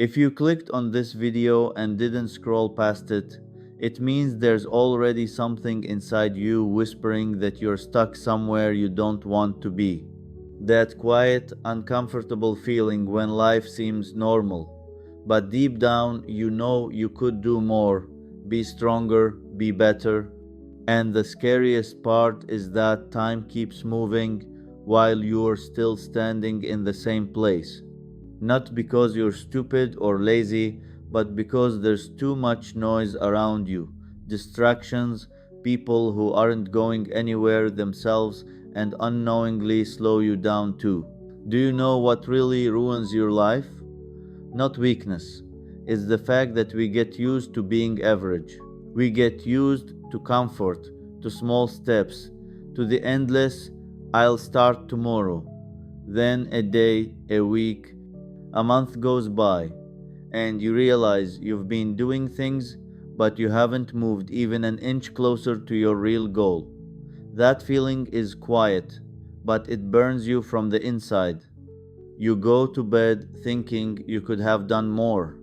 If you clicked on this video and didn't scroll past it, it means there's already something inside you whispering that you're stuck somewhere you don't want to be. That quiet, uncomfortable feeling when life seems normal, but deep down you know you could do more, be stronger, be better. And the scariest part is that time keeps moving while you're still standing in the same place. Not because you're stupid or lazy, but because there's too much noise around you, distractions, people who aren't going anywhere themselves, and unknowingly slow you down too. Do you know what really ruins your life? Not weakness. It's the fact that we get used to being average. We get used to comfort, to small steps, to the endless, I'll start tomorrow. Then a day, a week, a month goes by, and you realize you've been doing things, but you haven't moved even an inch closer to your real goal. That feeling is quiet, but it burns you from the inside. You go to bed thinking you could have done more,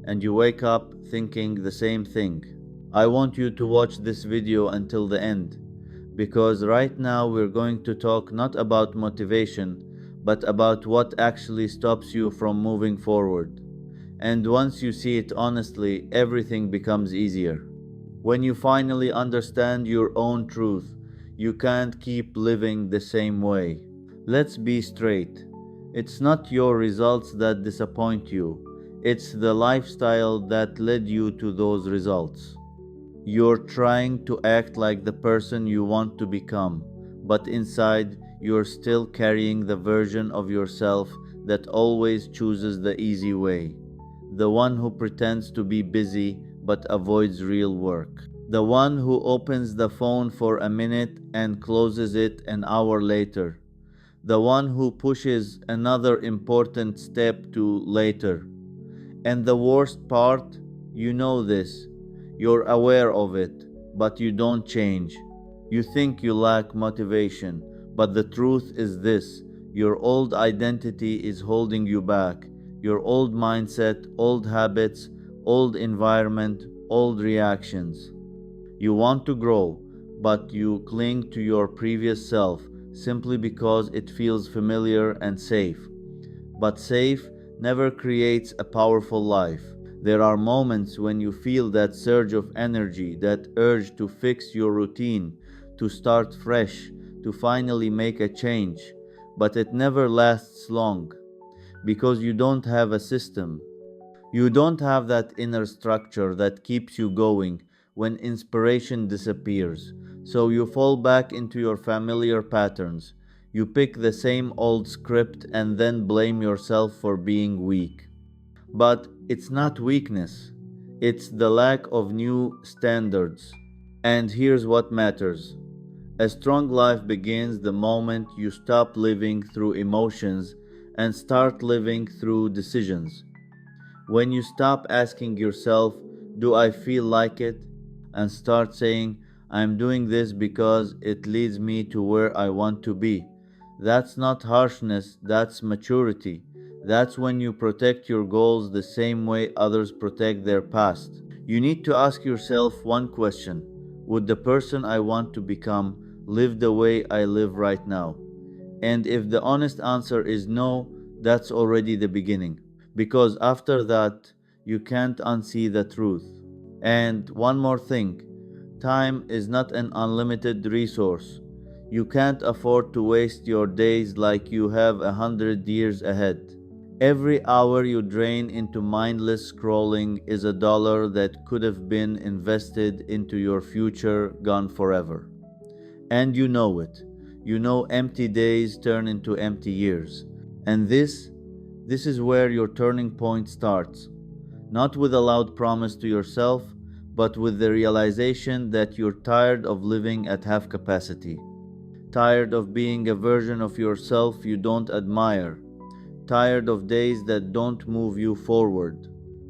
and you wake up thinking the same thing. I want you to watch this video until the end, because right now we're going to talk not about motivation, but about what actually stops you from moving forward. And once you see it honestly, everything becomes easier. When you finally understand your own truth, you can't keep living the same way. Let's be straight. It's not your results that disappoint you, it's the lifestyle that led you to those results. You're trying to act like the person you want to become, but inside, you're still carrying the version of yourself that always chooses the easy way. The one who pretends to be busy but avoids real work. The one who opens the phone for a minute and closes it an hour later. The one who pushes another important step to later. And the worst part, you know this. You're aware of it, but you don't change. You think you lack motivation, but the truth is this: your old identity is holding you back. Your old mindset, old habits, old environment, old reactions. You want to grow, but you cling to your previous self simply because it feels familiar and safe. But safe never creates a powerful life. There are moments when you feel that surge of energy, that urge to fix your routine, to start fresh, to finally make a change. But it never lasts long because you don't have a system. You don't have that inner structure that keeps you going when inspiration disappears. So you fall back into your familiar patterns. You pick the same old script and then blame yourself for being weak. But it's not weakness, it's the lack of new standards. And here's what matters: a strong life begins the moment you stop living through emotions and start living through decisions. When you stop asking yourself, "Do I feel like it?" and start saying, "I'm doing this because it leads me to where I want to be." That's not harshness, that's maturity. That's when you protect your goals the same way others protect their past. You need to ask yourself one question: would the person I want to become live the way I live right now? And if the honest answer is no, that's already the beginning. Because after that, you can't unsee the truth. And one more thing: time is not an unlimited resource. You can't afford to waste your days like you have 100 years ahead. Every hour you drain into mindless scrolling is a dollar that could have been invested into your future gone forever. And you know it. You know empty days turn into empty years. And this is where your turning point starts. Not with a loud promise to yourself, but with the realization that you're tired of living at half capacity. Tired of being a version of yourself you don't admire. Tired of days that don't move you forward.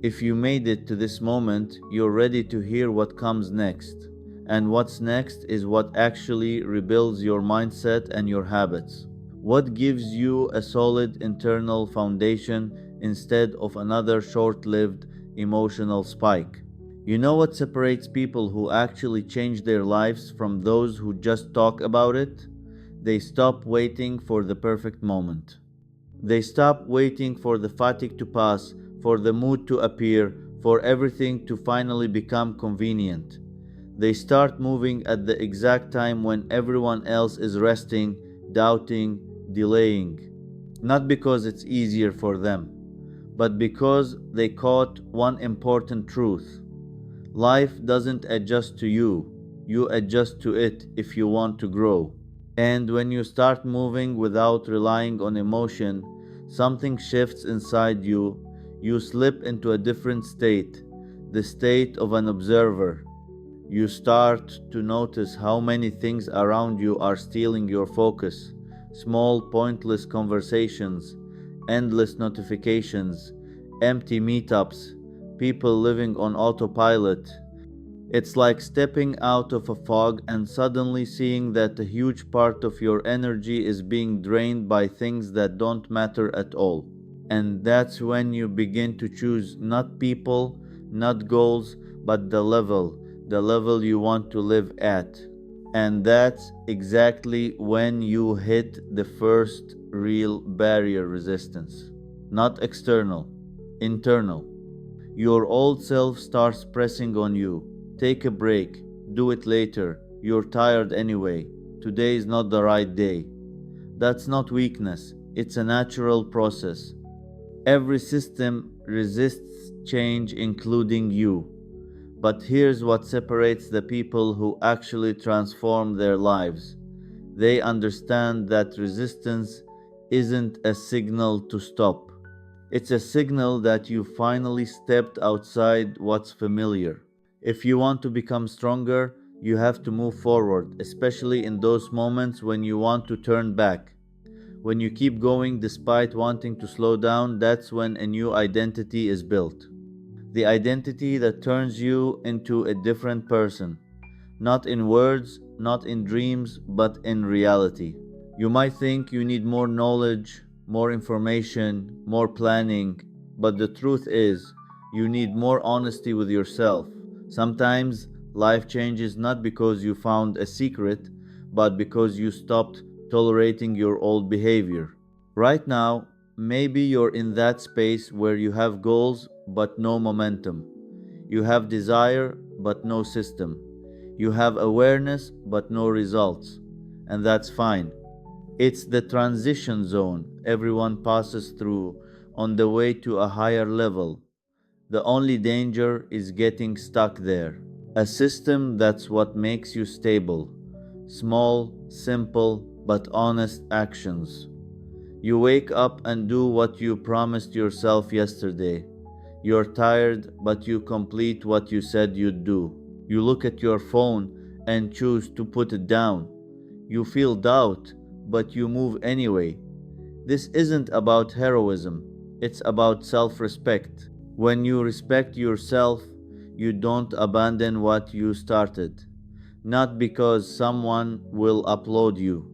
If you made it to this moment, you're ready to hear what comes next. And what's next is what actually rebuilds your mindset and your habits. What gives you a solid internal foundation instead of another short-lived emotional spike. You know what separates people who actually change their lives from those who just talk about it? They stop waiting for the perfect moment. They stop waiting for the fatigue to pass, for the mood to appear, for everything to finally become convenient. They start moving at the exact time when everyone else is resting, doubting, delaying. Not because it's easier for them, but because they caught one important truth. Life doesn't adjust to you, you adjust to it if you want to grow. And when you start moving without relying on emotion, something shifts inside you. You slip into a different state, the state of an observer. You start to notice how many things around you are stealing your focus. Small, pointless conversations, endless notifications, empty meetups, people living on autopilot. It's like stepping out of a fog and suddenly seeing that a huge part of your energy is being drained by things that don't matter at all. And that's when you begin to choose not people, not goals, but the level you want to live at. And that's exactly when you hit the first real barrier resistance. Not external, internal. Your old self starts pressing on you. Take a break. Do it later. You're tired anyway. Today is not the right day. That's not weakness. It's a natural process. Every system resists change, including you. But here's what separates the people who actually transform their lives. They understand that resistance isn't a signal to stop. It's a signal that you finally stepped outside what's familiar. If you want to become stronger, you have to move forward, especially in those moments when you want to turn back. When you keep going despite wanting to slow down, that's when a new identity is built. The identity that turns you into a different person. Not in words, not in dreams, but in reality. You might think you need more knowledge, more information, more planning, but the truth is, you need more honesty with yourself. Sometimes life changes not because you found a secret, but because you stopped tolerating your old behavior. Right now, maybe you're in that space where you have goals but no momentum. You have desire but no system. You have awareness but no results. And that's fine. It's the transition zone everyone passes through on the way to a higher level. The only danger is getting stuck there. A system that's what makes you stable. Small, simple, but honest actions. You wake up and do what you promised yourself yesterday. You're tired, but you complete what you said you'd do. You look at your phone and choose to put it down. You feel doubt, but you move anyway. This isn't about heroism, it's about self-respect. When you respect yourself, you don't abandon what you started. Not because someone will upload you,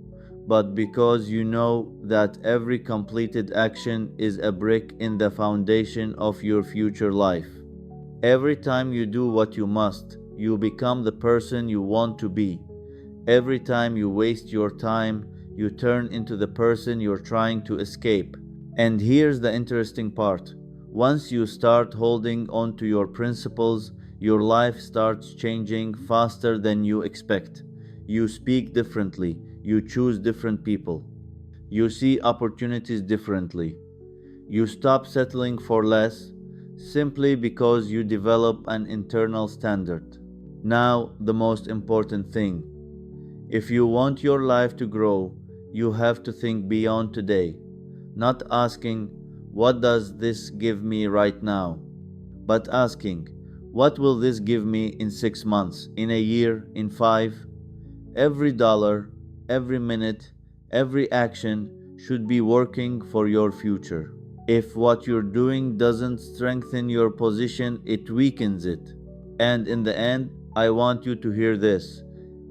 but because you know that every completed action is a brick in the foundation of your future life. Every time you do what you must, you become the person you want to be. Every time you waste your time, you turn into the person you're trying to escape. And here's the interesting part. Once you start holding on to your principles, your life starts changing faster than you expect. You speak differently. You choose different people. You see opportunities differently. You stop settling for less simply because you develop an internal standard. Now, the most important thing. If you want your life to grow, you have to think beyond today. Not asking, what does this give me right now? But asking, what will this give me in 6 months, in a year, in 5? Every dollar, every minute, every action should be working for your future. If what you're doing doesn't strengthen your position, it weakens it. And in the end, I want you to hear this.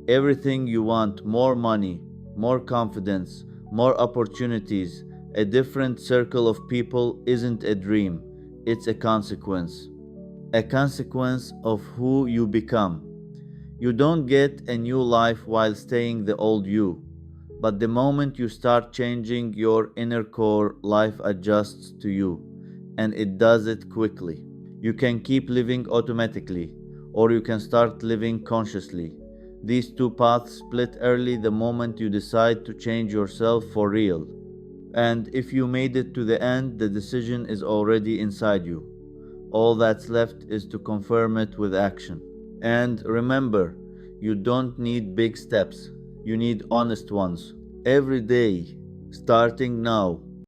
Everything you want, more money, more confidence, more opportunities, A different circle of people isn't a dream, it's a consequence. A consequence of who you become. You don't get a new life while staying the old you. But the moment you start changing your inner core, life adjusts to you, and it does it quickly. You can keep living automatically, or you can start living consciously. These two paths split early the moment you decide to change yourself for real. And if you made it to the end, the decision is already inside you. All that's left is to confirm it with action. And remember, you don't need big steps, you need honest ones. Every day, starting now,